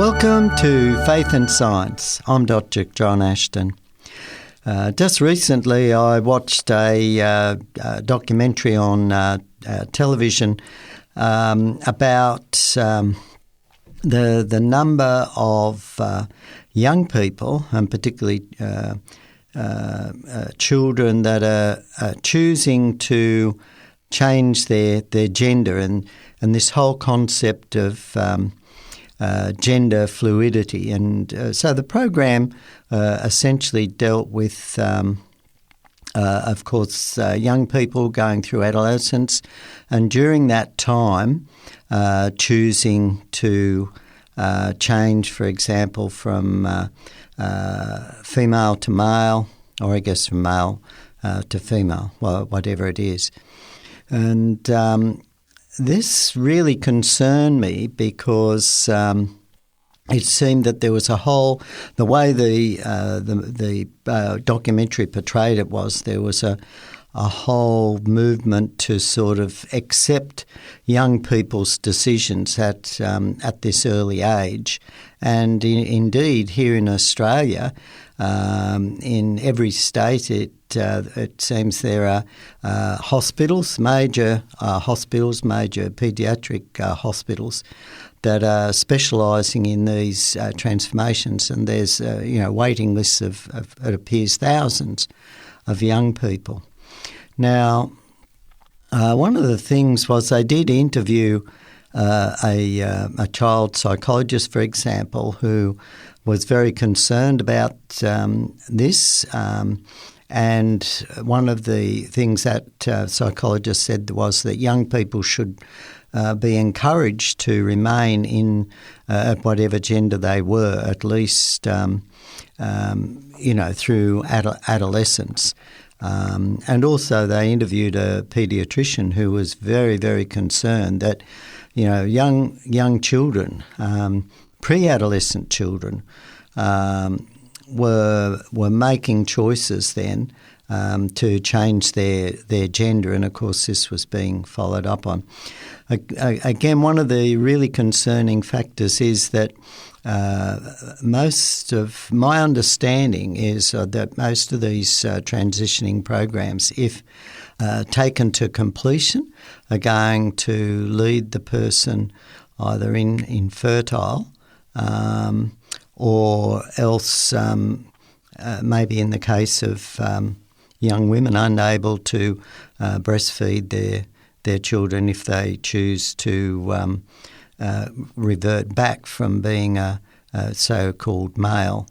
Welcome to Faith and Science. I'm Dr. John Ashton. Just recently I watched a documentary on television about the number of young people, and particularly children that are choosing to change their gender, and this whole concept of gender fluidity. And so the program essentially dealt with, of course, young people going through adolescence, and during that time choosing to change, for example, from female to male, or I guess from male to female, well, whatever it is. And this really concerned me because it seemed that there was the way the documentary portrayed it was, there was a whole movement to sort of accept young people's decisions at this early age. And indeed, here in Australia, in every state, it seems there are hospitals, major paediatric hospitals that are specialising in these transformations, and there's waiting lists of it appears thousands of young people. Now, one of the things was they did interview a child psychologist, for example, who was very concerned about this. And one of the things that psychologist said was that young people should be encouraged to remain in at whatever gender they were, at least through adolescence. And also they interviewed a paediatrician who was very, very concerned that young children, pre-adolescent children, were making choices then to change their gender, and of course this was being followed up on. Again, one of the really concerning factors is that most of my understanding is that most of these transitioning programs, if taken to completion, are going to lead the person either infertile or else maybe in the case of young women unable to breastfeed their children if they choose to revert back from being a so-called male.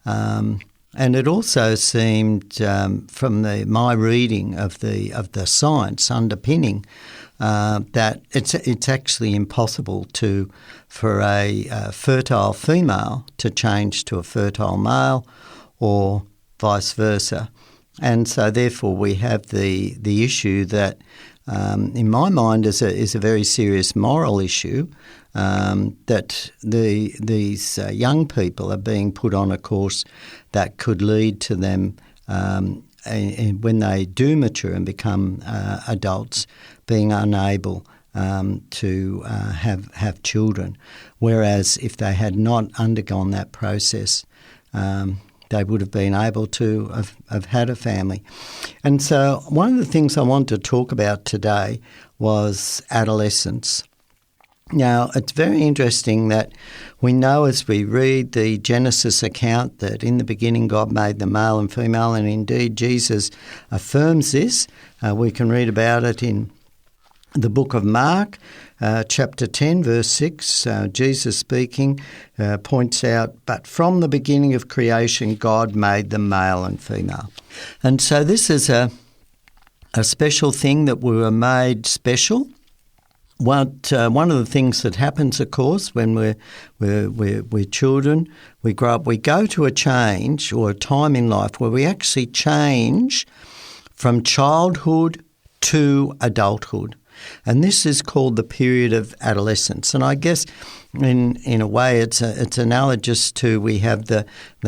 And it also seemed from my reading of the science underpinning that it's actually impossible for a fertile female to change to a fertile male, or vice versa. And so therefore we have the issue that in my mind is a very serious moral issue, that these young people are being put on a course that could lead to them, and when they do mature and become adults, being unable to have children. Whereas if they had not undergone that process, they would have been able to have had a family. And so one of the things I want to talk about today was adolescence. Now, it's very interesting that we know as we read the Genesis account that in the beginning God made the male and female, and indeed Jesus affirms this. We can read about it in the book of Mark, chapter 10, verse 6, Jesus speaking, points out, "But from the beginning of creation, God made them male and female." And so this is a special thing, that we were made special. One of the things that happens, of course, when we're children, we grow up, we go to a change or a time in life where we actually change from childhood to adulthood. And this is called the period of adolescence. And I guess in a way it's analogous to, we have the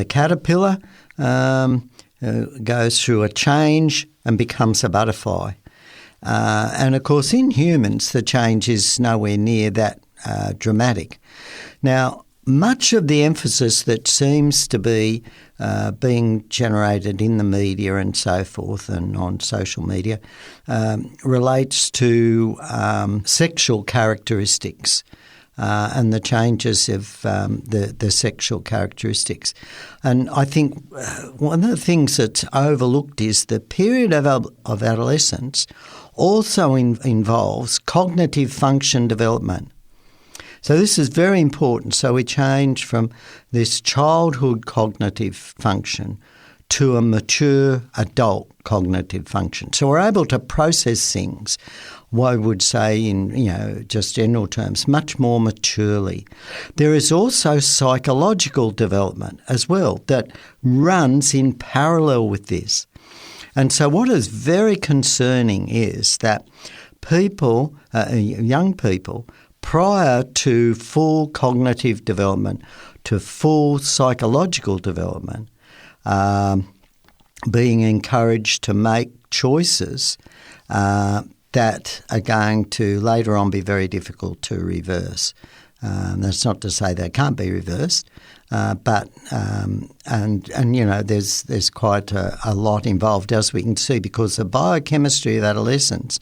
caterpillar goes through a change and becomes a butterfly. And of course in humans the change is nowhere near that dramatic. Now, much of the emphasis that seems to be being generated in the media and so forth and on social media relates to sexual characteristics and the changes of the sexual characteristics. And I think one of the things that's overlooked is the period of adolescence also involves cognitive function development. So this is very important. So we change from this childhood cognitive function to a mature adult cognitive function. So we're able to process things, I would say in just general terms, much more maturely. There is also psychological development as well that runs in parallel with this. And so what is very concerning is that people, young people, prior to full cognitive development, to full psychological development, being encouraged to make choices that are going to later on be very difficult to reverse. That's not to say they can't be reversed, but there's quite a lot involved, as we can see, because the biochemistry of adolescence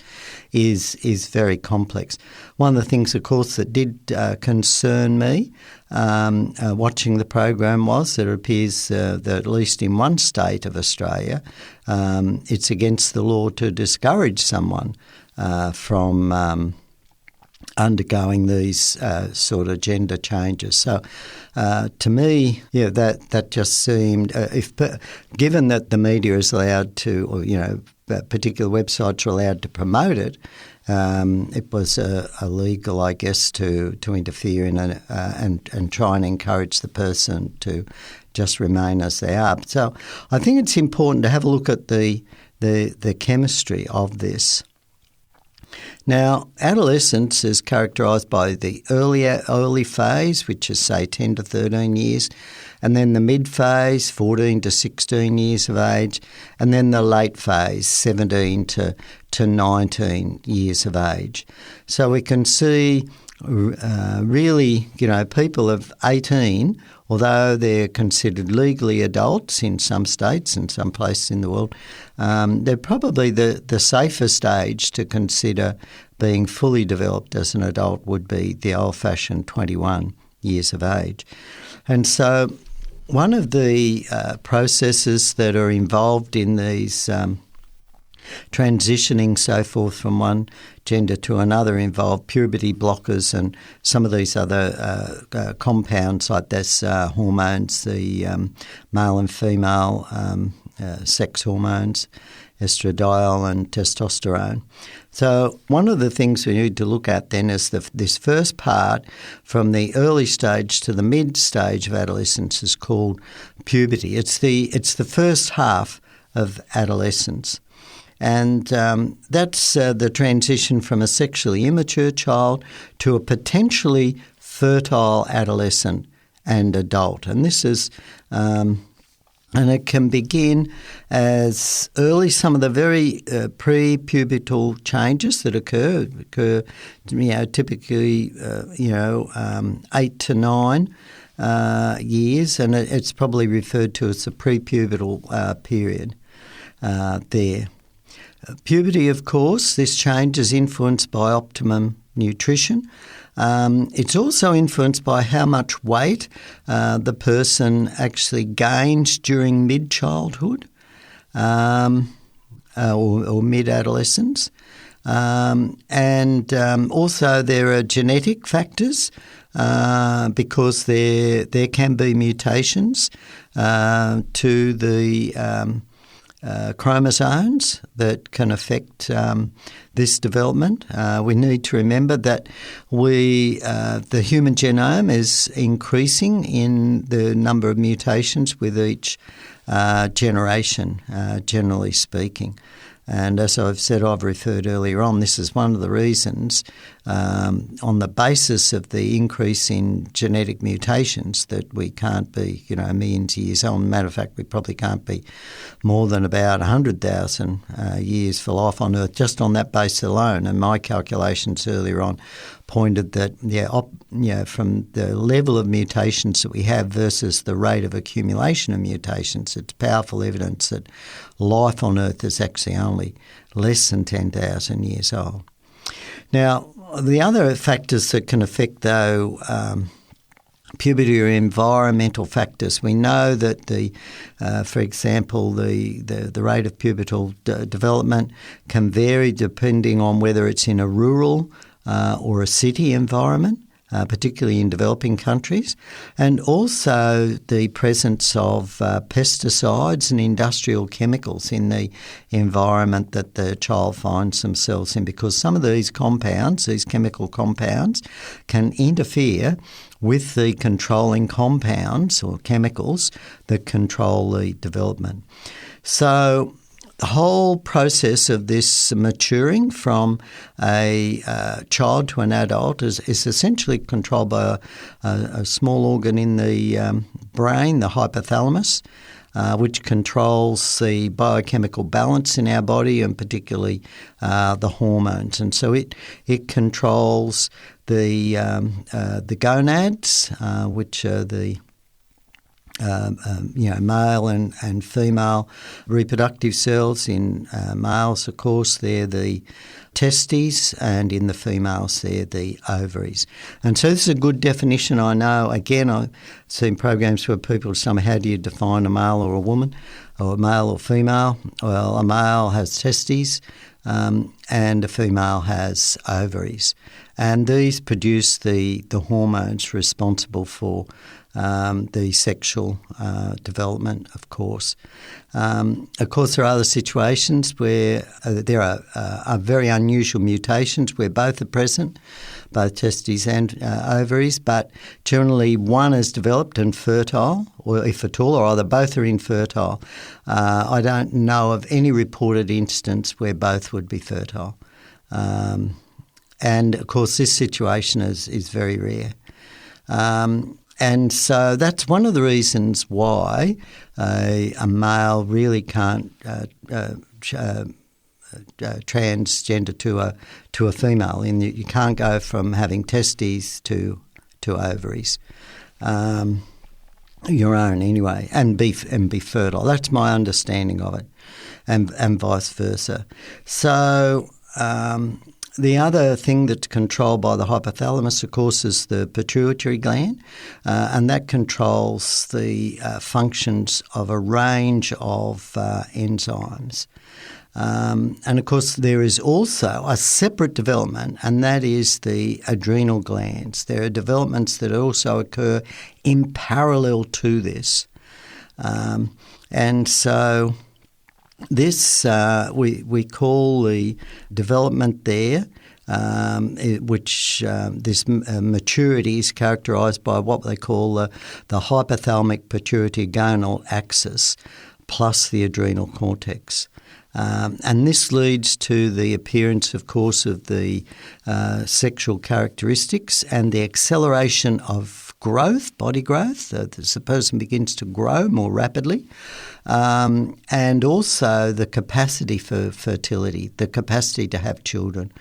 is very complex. One of the things, of course, that did concern me watching the program was that it appears that at least in one state of Australia, it's against the law to discourage someone from undergoing these sort of gender changes. So to me, that just seemed, given that the media is allowed to, or particular websites are allowed to promote it, it was illegal, I guess, to interfere in and try and encourage the person to just remain as they are. So I think it's important to have a look at the chemistry of this. Now, adolescence is characterised by the early phase, which is, say, 10 to 13 years, and then the mid phase, 14 to 16 years of age, and then the late phase, 17 to 19 years of age. So we can see really, people of 18, although they're considered legally adults in some states and some places in the world, they're probably the safest age to consider being fully developed as an adult would be the old-fashioned 21 years of age. And so one of the processes that are involved in these transitioning so forth from one gender to another involve puberty blockers and some of these other compounds like this, hormones, the male and female sex hormones, estradiol and testosterone. So one of the things we need to look at then is this first part from the early stage to the mid stage of adolescence is called puberty. It's the first half of adolescence. And that's the transition from a sexually immature child to a potentially fertile adolescent and adult. And this is, and it can begin as early, some of the very pre-pubertal changes that occur typically, 8 to 9 years, and it's probably referred to as the pre-pubertal period there. Puberty, of course, this change is influenced by optimum nutrition. It's also influenced by how much weight the person actually gains during mid-childhood or mid-adolescence. And also there are genetic factors because there can be mutations to the chromosomes that can affect this development. We need to remember that the human genome is increasing in the number of mutations with each generation, generally speaking. And as I've said, I've referred earlier on, this is one of the reasons on the basis of the increase in genetic mutations that we can't be, millions of years old. Matter of fact, we probably can't be more than about 100,000 years for life on Earth, just on that base alone. And my calculations earlier on pointed that, from the level of mutations that we have versus the rate of accumulation of mutations, it's powerful evidence that life on Earth is actually only less than 10,000 years old. Now, the other factors that can affect, though, puberty are environmental factors. We know that for example, the rate of pubertal development can vary depending on whether it's in a rural or a city environment, particularly in developing countries, and also the presence of pesticides and industrial chemicals in the environment that the child finds themselves in, because some of these compounds, these chemical compounds, can interfere with the controlling compounds or chemicals that control the development. So the whole process of this maturing from a child to an adult is essentially controlled by a small organ in the brain, the hypothalamus, which controls the biochemical balance in our body, and particularly the hormones. And so it controls the gonads, which are the male and female reproductive cells. In males, of course, they're the testes, and in the females, they're the ovaries. And so this is a good definition. I know, again, I've seen programs where people say, how do you define a male or a woman, or a male or female? Well, a male has testes, and a female has ovaries. And these produce the hormones responsible for the sexual development, of course. Of course, there are other situations where there are very unusual mutations where both are present, both testes and ovaries, but generally one is developed and fertile, or if at all, or either both are infertile. I don't know of any reported instance where both would be fertile. And, of course, this situation is very rare. And so that's one of the reasons why a male really can't transgender to a female. You can't go from having testes to ovaries, your own anyway, and be fertile. That's my understanding of it, and vice versa. So the other thing that's controlled by the hypothalamus, of course, is the pituitary gland, and that controls the functions of a range of enzymes. And, of course, there is also a separate development, and that is the adrenal glands. There are developments that also occur in parallel to this. And so this we call the development there, which this maturity is characterised by what they call the hypothalamic pituitary gonal axis plus the adrenal cortex. And this leads to the appearance, of course, of the sexual characteristics and the acceleration of growth, body growth. The person begins to grow more rapidly. And also the capacity for fertility, the capacity to have children.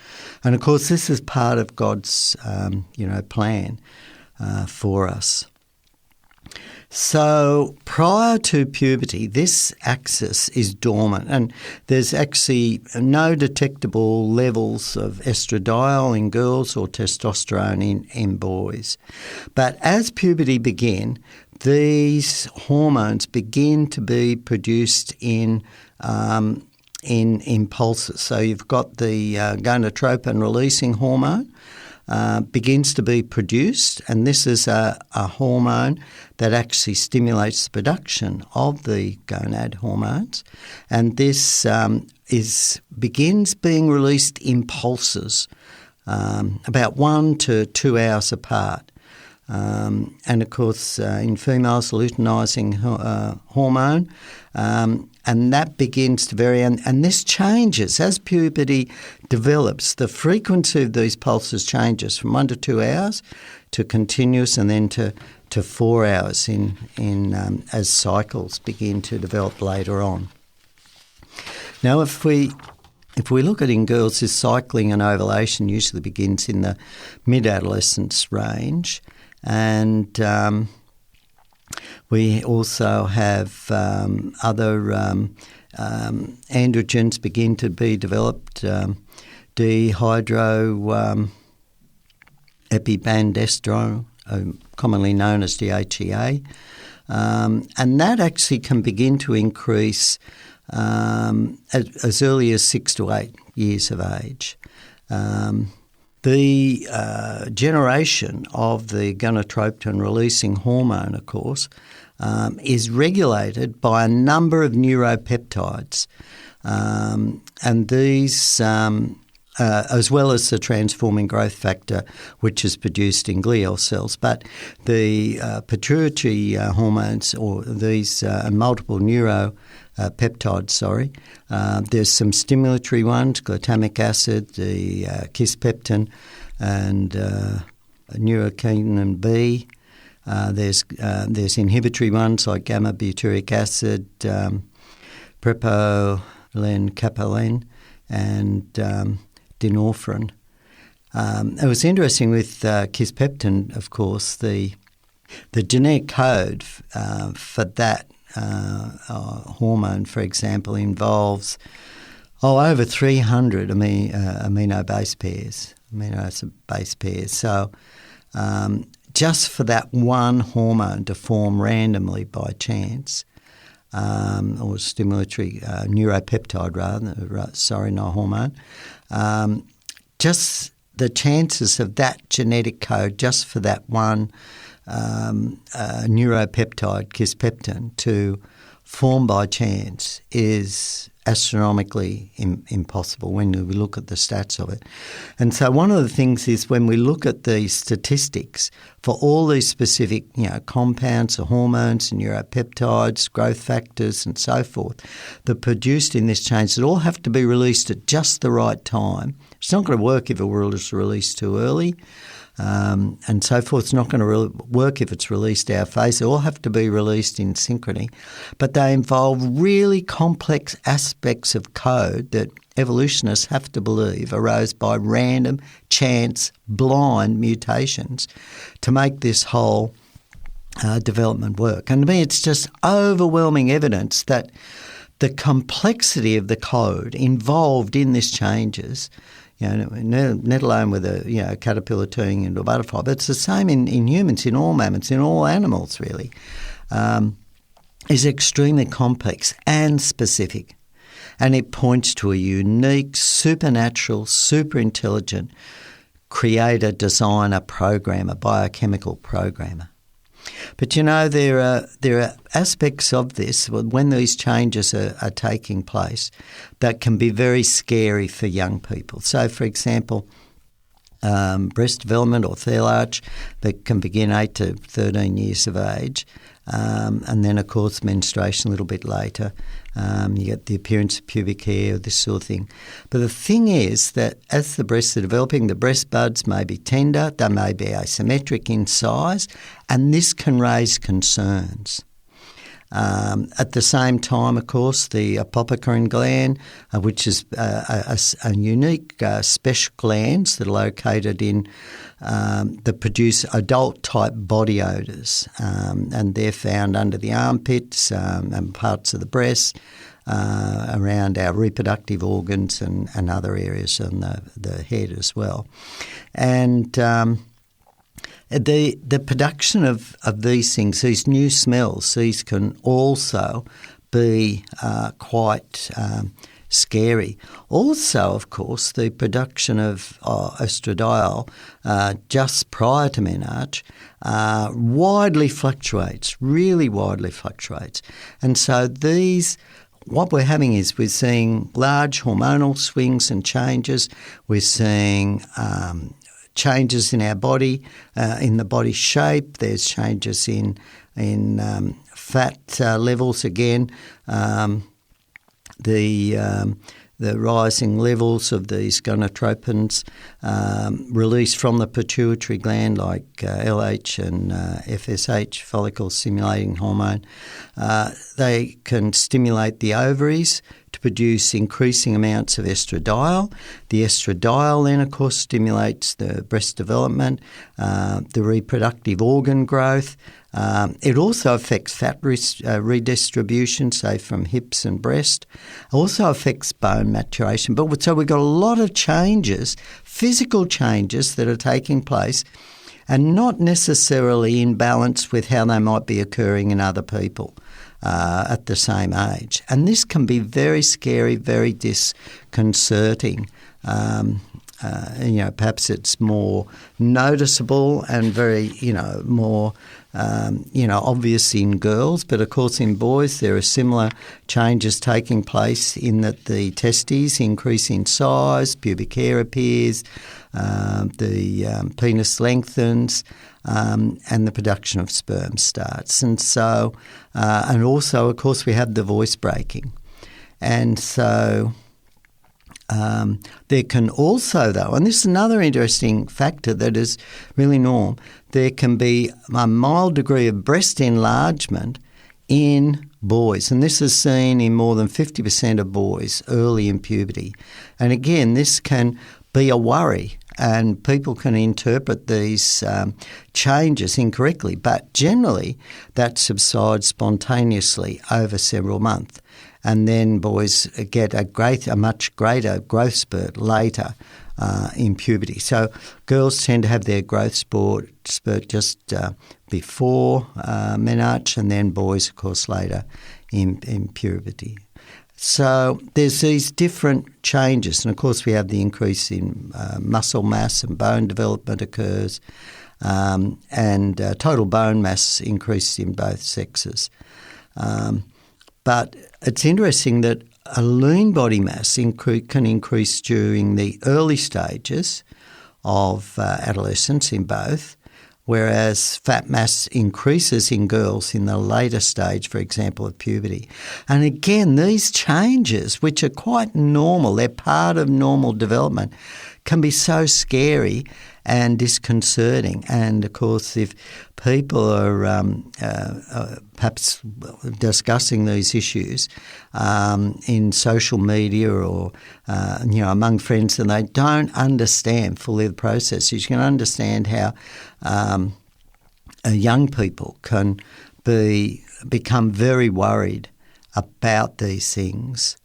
And, of course, this is part of God's, plan for us. So prior to puberty, this axis is dormant, and there's actually no detectable levels of estradiol in girls or testosterone in boys. But as puberty begins, these hormones begin to be produced in pulses. So you've got the gonadotropin releasing hormone begins to be produced, and this is a hormone that actually stimulates the production of the gonad hormones, and this begins being released in pulses, about 1 to 2 hours apart. and of course in females luteinizing hormone, and that begins to vary, and this changes as puberty develops. The frequency of these pulses changes from 1 to 2 hours to continuous, and then to 4 hours as cycles begin to develop later on. Now, if we look at in girls, this cycling and ovulation usually begins in the mid-adolescence range, and we also have other androgens begin to be developed, dehydroepibandestrone, commonly known as DHEA, and that actually can begin to increase as early as 6 to 8 years of age. The generation of the gonadotropin-releasing hormone, of course, is regulated by a number of neuropeptides, and these, as well as the transforming growth factor, which is produced in glial cells. But the pituitary hormones, or these multiple neuropeptides, there's some stimulatory ones, glutamic acid, the kisspeptin, and neurokinin B. There's inhibitory ones like gamma butyric acid, prepolencapalan, and dynorphin. It was interesting with kisspeptin, of course, the genetic code for that hormone, for example, involves over 300 amino acid base pairs. So just for that one hormone to form randomly by chance, or stimulatory neuropeptide not hormone, just the chances of that genetic code just for that one neuropeptide, kisspeptin, to form by chance is astronomically impossible when we look at the stats of it. And so one of the things is when we look at the statistics for all these specific compounds, or hormones and neuropeptides, growth factors and so forth that are produced in this change, that all have to be released at just the right time. It's not going to work if it was released too early. And so forth. It's not going to work if it's released our phase. They all have to be released in synchrony. But they involve really complex aspects of code that evolutionists have to believe arose by random, chance, blind mutations to make this whole development work. And to me, it's just overwhelming evidence that the complexity of the code involved in these changes, let alone with a caterpillar turning into a butterfly, but it's the same in humans, in all mammals, in all animals really, is extremely complex and specific. And it points to a unique, supernatural, super intelligent creator, designer, programmer, biochemical programmer. But there are aspects of this when these changes are taking place that can be very scary for young people. So, for example, breast development or thelage that can begin 8 to 13 years of age, and then, of course, menstruation a little bit later. You get the appearance of pubic hair, this sort of thing. But the thing is that as the breasts are developing, the breast buds may be tender, they may be asymmetric in size, and this can raise concerns. At the same time, of course, the apocrine gland, which is a unique special glands that are located in that produce adult-type body odours, and they're found under the armpits and parts of the breast, around our reproductive organs and other areas on the head as well. And the production of these things, these new smells, these can also be quite scary. Also, of course, the production of estradiol just prior to menarche widely fluctuates, really widely fluctuates. And so what we're having is we're seeing large hormonal swings and changes. We're seeing changes in our body, in the body shape. There's changes in fat levels again. The rising levels of these gonadotropins released from the pituitary gland, like LH and FSH, follicle stimulating hormone. They can stimulate the ovaries to produce increasing amounts of estradiol. The estradiol then, of course, stimulates the breast development, the reproductive organ growth. It also affects fat redistribution, say from hips and breast. It also affects bone maturation. So we've got a lot of changes, physical changes that are taking place and not necessarily in balance with how they might be occurring in other people at the same age. And this can be very scary, very disconcerting. Perhaps it's more noticeable and very, more, obvious in girls. But of course in boys there are similar changes taking place in that the testes increase in size, pubic hair appears, the penis lengthens, and the production of sperm starts. And so, and also, of course, we have the voice breaking. And so there can also, though, and this is another interesting factor that is really normal, there can be a mild degree of breast enlargement in boys. And this is seen in more than 50% of boys early in puberty. And again, this can be a worry, and people can interpret these changes incorrectly. But generally, that subsides spontaneously over several months. And then boys get a much greater growth spurt later in puberty. So girls tend to have their growth spurt just before menarche, and then boys, of course, later in puberty. So there's these different changes. And, of course, we have the increase in muscle mass and bone development occurs, and total bone mass increases in both sexes. But it's interesting that a lean body mass can increase during the early stages of adolescence in both, whereas fat mass increases in girls in the later stage, for example, of puberty. And again, these changes, which are quite normal, they're part of normal development, can be so scary and disconcerting. And, of course, if people are perhaps discussing these issues in social media or, among friends, and they don't understand fully the process, you can understand how young people can become very worried about these things.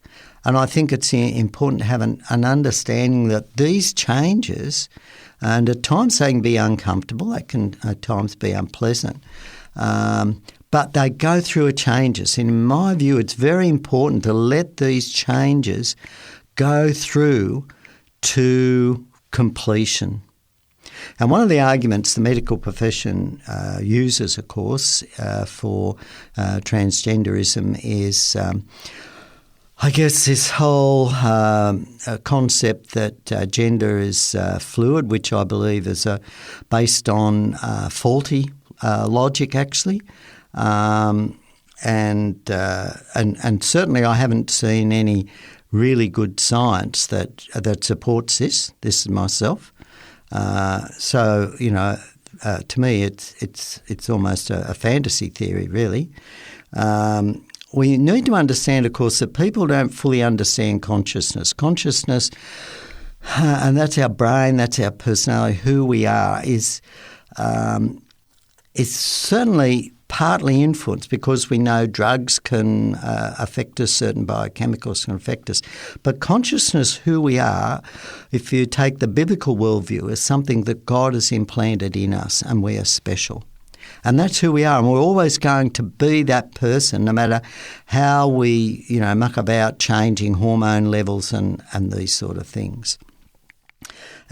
And I think it's important to have an understanding that these changes, and at times they can be uncomfortable, they can at times be unpleasant, but they go through changes. And in my view, it's very important to let these changes go through to completion. And one of the arguments the medical profession uses, of course, for transgenderism is I guess this whole concept that gender is fluid, which I believe is based on faulty logic, actually, and certainly I haven't seen any really good science that supports this. This is myself. So to me, it's almost a fantasy theory, really. We need to understand, of course, that people don't fully understand consciousness. Consciousness, and that's our brain, that's our personality, who we are, is certainly partly influenced because we know drugs can affect us, certain biochemicals can affect us. But consciousness, who we are, if you take the biblical worldview, is something that God has implanted in us, and we are special. And that's who we are, and we're always going to be that person, no matter how we, muck about changing hormone levels and these sort of things.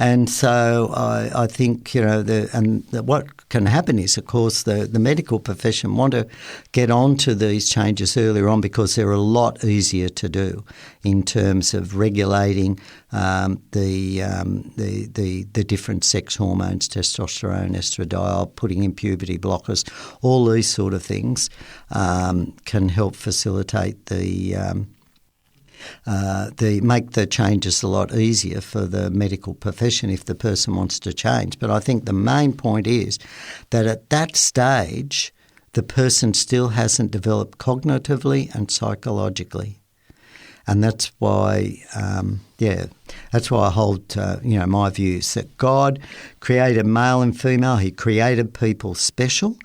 And so I think, what can happen is, of course, the medical profession want to get onto these changes earlier on because they're a lot easier to do in terms of regulating the different sex hormones, testosterone, estradiol, putting in puberty blockers, all these sort of things can help facilitate make the changes a lot easier for the medical profession if the person wants to change. But I think the main point is that at that stage, the person still hasn't developed cognitively and psychologically. And that's why, that's why I hold, my views that God created male and female. He created people special.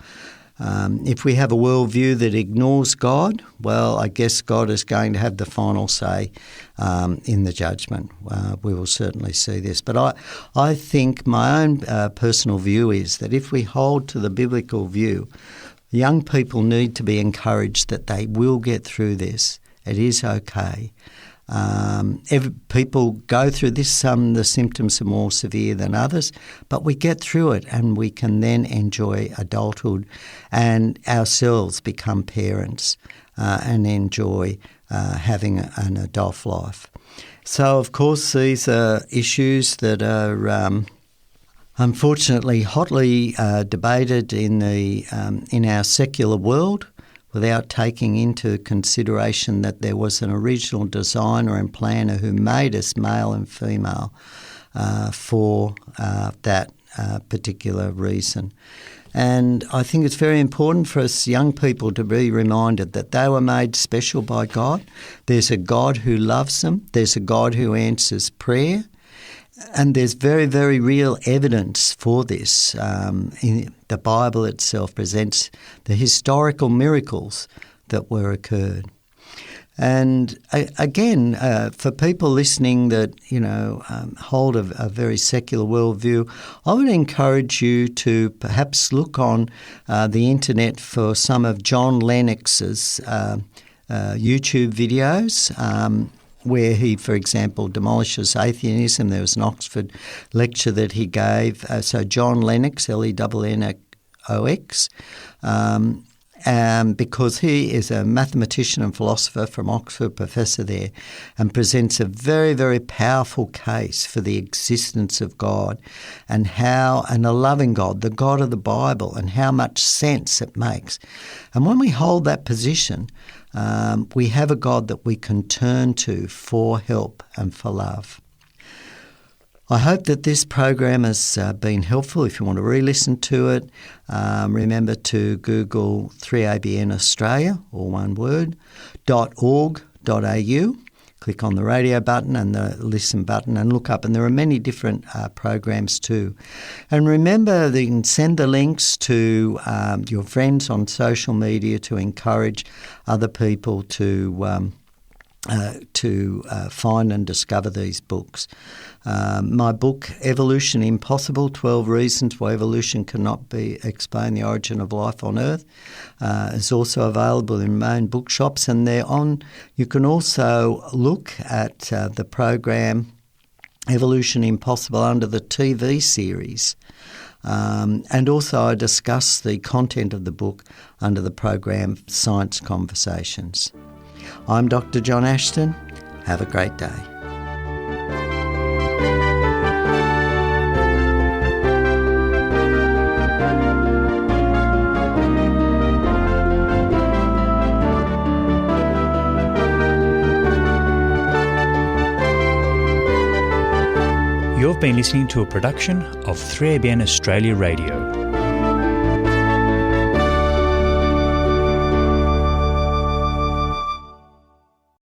If we have a worldview that ignores God, well, I guess God is going to have the final say in the judgment. We will certainly see this. But I think my own personal view is that if we hold to the biblical view, young people need to be encouraged that they will get through this. It is okay. People go through this. Some the symptoms are more severe than others, but we get through it and we can then enjoy adulthood and ourselves become parents and enjoy having an adult life. So, of course, these are issues that are unfortunately hotly debated in our secular world, without taking into consideration that there was an original designer and planner who made us male and female for that particular reason. And I think it's very important for us young people to be reminded that they were made special by God. There's a God who loves them. There's a God who answers prayer. And there's very, very real evidence for this. The Bible itself presents the historical miracles that were occurred. And again, for people listening that, hold a very secular worldview, I would encourage you to perhaps look on the internet for some of John Lennox's YouTube videos, where he, for example, demolishes atheism. There was an Oxford lecture that he gave. So John Lennox, Lennox, because he is a mathematician and philosopher from Oxford, professor there, and presents a very, very powerful case for the existence of God and a loving God, the God of the Bible, and how much sense it makes. And when we hold that position, we have a God that we can turn to for help and for love. I hope that this program has been helpful. If you want to re-listen to it, remember to Google 3ABN Australia, or one word, .org.au. Click on the radio button and the listen button and look up. And there are many different programs too. And remember that you can send the links to your friends on social media to encourage other people to find and discover these books. My book, Evolution Impossible, 12 Reasons Why Evolution Cannot Explain the Origin of Life on Earth, is also available in main bookshops, and you can also look at the program Evolution Impossible under the TV series. And also I discuss the content of the book under the program Science Conversations. I'm Dr. John Ashton. Have a great day. You've been listening to a production of 3ABN Australia Radio.